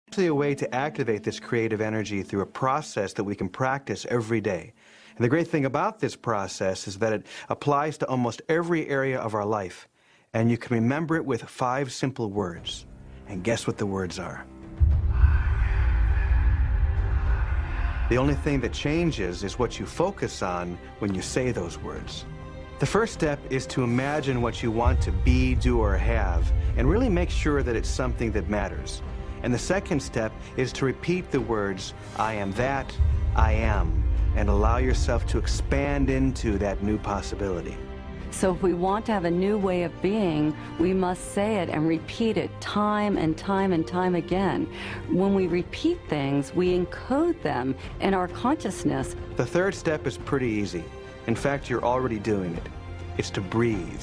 Actually a way to activate this creative energy through a process that we can practice every day. And the great thing about this process is that it applies to almost every area of our life. And you can remember it with 5 simple words. And guess what the words are? The only thing that changes is what you focus on when you say those words. The first step is to imagine what you want to be, do, or have, and really make sure that it's something that matters. And the second step is to repeat the words, I am that, I am, and allow yourself to expand into that new possibility. So if we want to have a new way of being, we must say it and repeat it time and time and time again. When we repeat things, we encode them in our consciousness. The third step is pretty easy. In fact, you're already doing it. It's to breathe.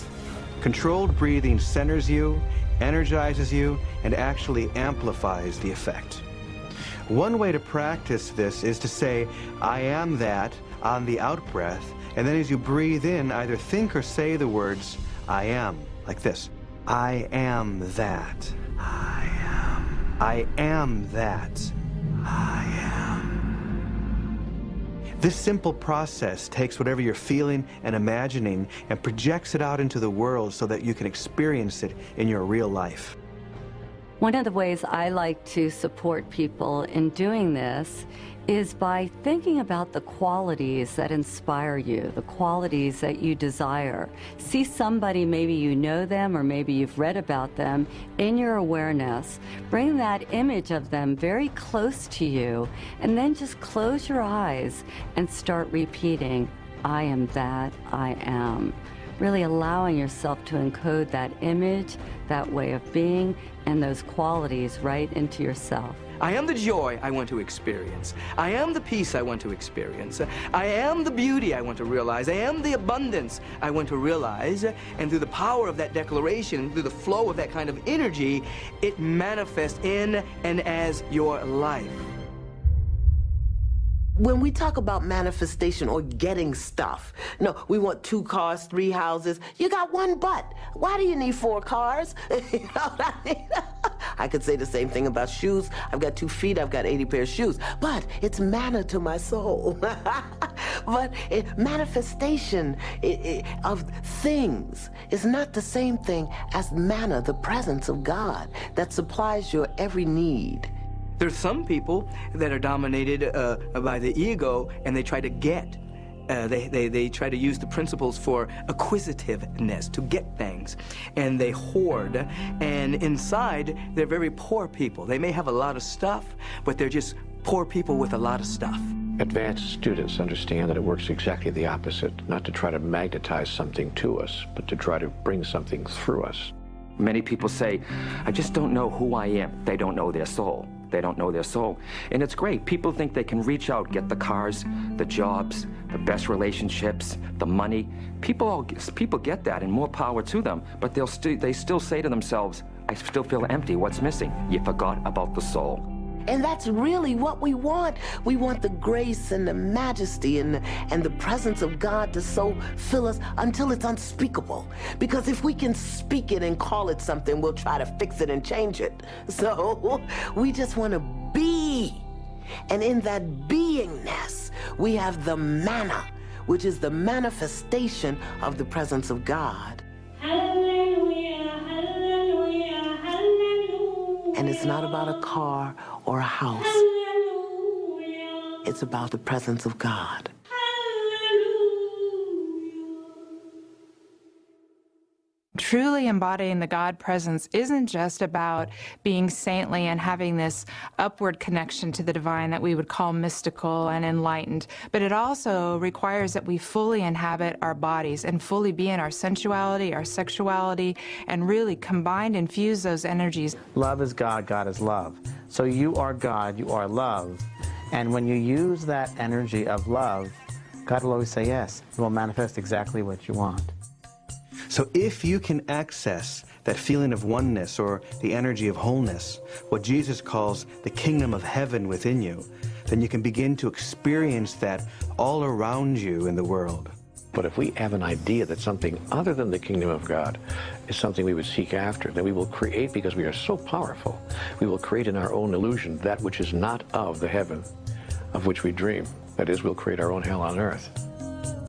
Controlled breathing centers you, energizes you, and actually amplifies the effect. One way to practice this is to say, I am that, on the out-breath, and then as you breathe in, either think or say the words, I am, like this. I am that. I am. I am that. I am. This simple process takes whatever you're feeling and imagining and projects it out into the world so that you can experience it in your real life. One of the ways I like to support people in doing this is by thinking about the qualities that inspire you, the qualities that you desire. See somebody, maybe you know them or maybe you've read about them, in your awareness. Bring that image of them very close to you, and then just close your eyes and start repeating, I am that, I am. Really allowing yourself to encode that image, that way of being, and those qualities right into yourself. I am the joy I want to experience. I am the peace I want to experience. I am the beauty I want to realize. I am the abundance I want to realize. And through the power of that declaration, through the flow of that kind of energy, it manifests in and as your life. When we talk about manifestation or getting stuff, no, we want 2 cars, 3 houses. You got 1 butt. Why do you need 4 cars? You know what I mean? I could say the same thing about shoes. I've got 2 feet, I've got 80 pairs of shoes. But it's manna to my soul. But manifestation of things is not the same thing as manna, the presence of God that supplies your every need. There's some people that are dominated by the ego, and they try to get. They try to use the principles for acquisitiveness, to get things, and they hoard, and inside they're very poor people. They may have a lot of stuff, but they're just poor people with a lot of stuff. Advanced students understand that it works exactly the opposite, not to try to magnetize something to us, but to try to bring something through us. Many people say, I just don't know who I am. They don't know their soul. They don't know their soul. And it's great. People think they can reach out, get the cars, the jobs, the best relationships, the money. People get that, and more power to them. But they still say to themselves, I still feel empty. What's missing? You forgot about the soul. And that's really what we want. We want the grace and the majesty and the presence of God to so fill us until it's unspeakable. Because if we can speak it and call it something, we'll try to fix it and change it. So we just want to be. And in that beingness, we have the manna, which is the manifestation of the presence of God. And it's not about a car or a house. It's about the presence of God. Truly embodying the God presence isn't just about being saintly and having this upward connection to the divine that we would call mystical and enlightened, but it also requires that we fully inhabit our bodies and fully be in our sensuality, our sexuality, and really combine and fuse those energies. Love is God, God is love. So you are God, you are love. And when you use that energy of love, God will always say yes. He will manifest exactly what you want. So if you can access that feeling of oneness or the energy of wholeness, what Jesus calls the kingdom of heaven within you, then you can begin to experience that all around you in the world. But if we have an idea that something other than the kingdom of God is something we would seek after, then we will create, because we are so powerful, we will create in our own illusion that which is not of the heaven of which we dream. That is, we'll create our own hell on earth.